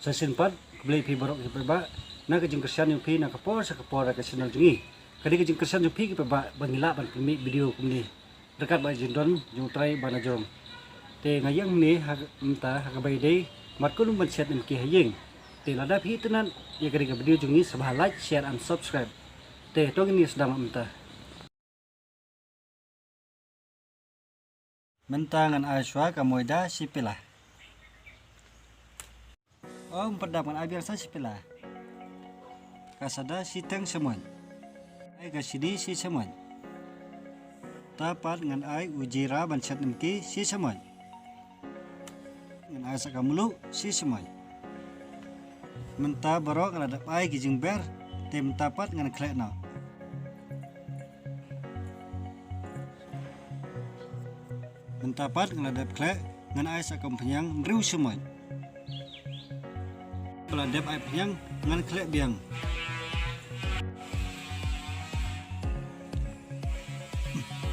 Sesimpat beli pi borok ki ba na ke jeng kersian yung pi na kapor sa kapor ka channel jengi kadi ke jeng kersian yung pi ki ba bangila ban kami video kumni dekat ba jindon yung try bana jom te ngayang ni mta hagabay day mat ko ban set ki hayeng te lada pi tenan ya kadi ke video jengi sabah like share and subscribe te to ini sedang mta mentangan aswa kamoida sipilah oh pedang kan abiar sa sipilah kasada siteng semuan ai kasidi si semuan tapat ngan ai ujira ban set nemki si semuan ngan ai sakamulu si semuan menta barok ladap ai gijing ber tim tapat ngan klekna mentapat ngan ladap klek ngan ai sakam penyang riu semuan ladap ai penyang ngan klek biang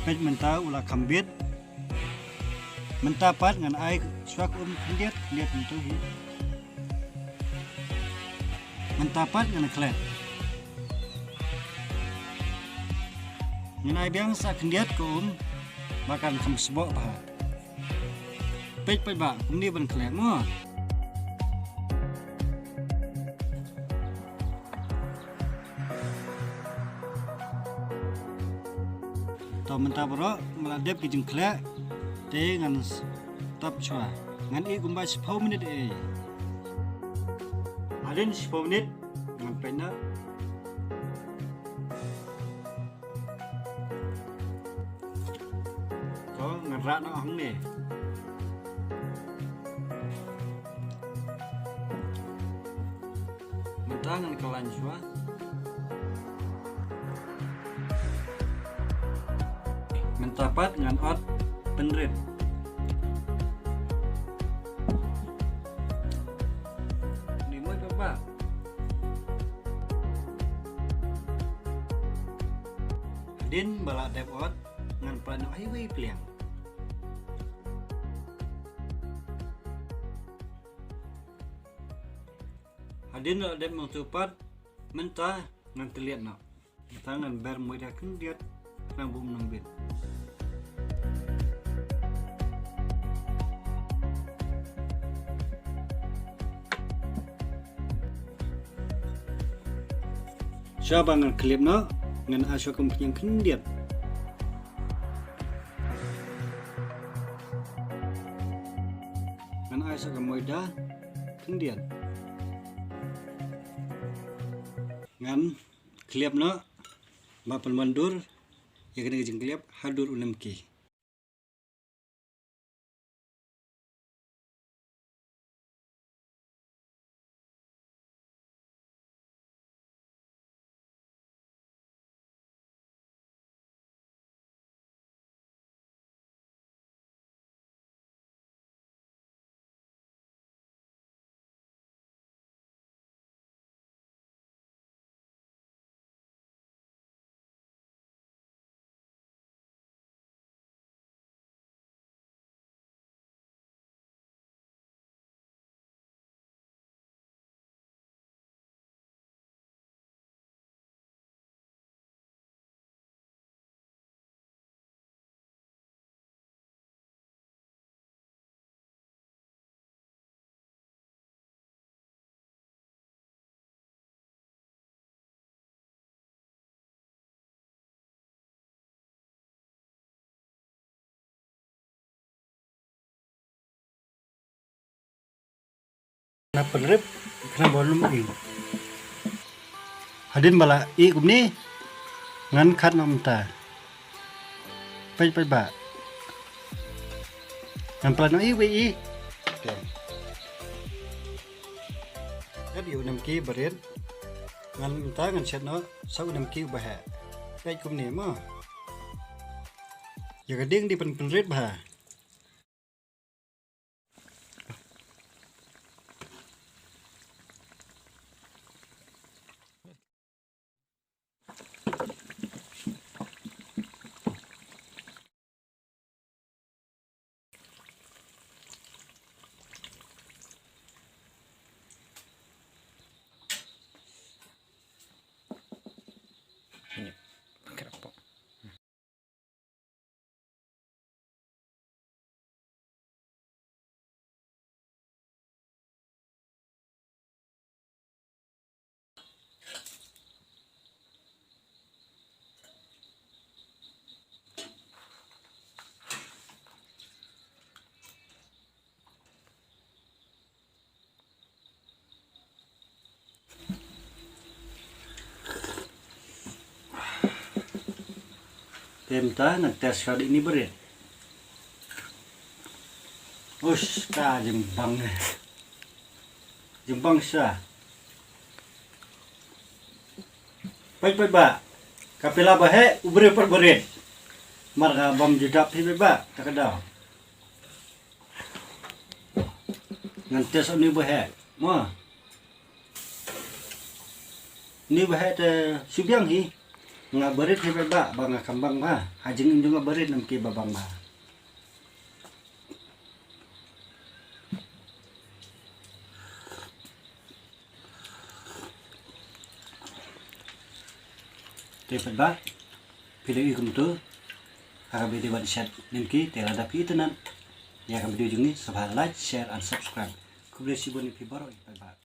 pej menta ulah kambit mentapat ngan ai suak kendiat mentu hi mentapat ngan klek ngan ai biang sa kendiat ko makan kem sebok ba pej ba kumni ban klek mo tau menta bro meladep ki jeng klek te ngan tap chwa ngan i gumba 10 minit adin 10 minit ngan pena ko ngan ra no hong ni menta ngan kalan chwa mentapat ngan ot penrit ni mo ba din bala dep ot ngan plano highway pliang hadin dep mengtupat mentah ngan teliat nak tangan ber mudah kendiat nang bum nang bin siapa ngan klip no ngan asyo yang kendiat ngan asyo kemoida kendiat ngan klip no mapan mandur ya kena jeng klip hadur unemki na penrip kena bolum i hadin bala i kumni ngan khat nom ta pej ba ngan plano i we i kad yu nam ki beren ngan ta ngan set no sau nam ki ba ha pej kumni mo ya gading di penrip ba Pemta ngetes kali ini berit. Us ka jembang sa. Pai ba. Kapila bahe ubre per berit. Marga bam jedap pi ba takadaw. Ngetes ni bahe. Mo. Ni bahe te subyang hi. Nga berit hi ba bang kambang ba. Hajing injo nga berit nam ki babang ba. Dapat ba? Pilih ikum tu. Harap video buat share nimki terhadap kita nan. Ya akan video ini subscribe, like, share, and subscribe. Kublesi boni pi baru. Bye bye.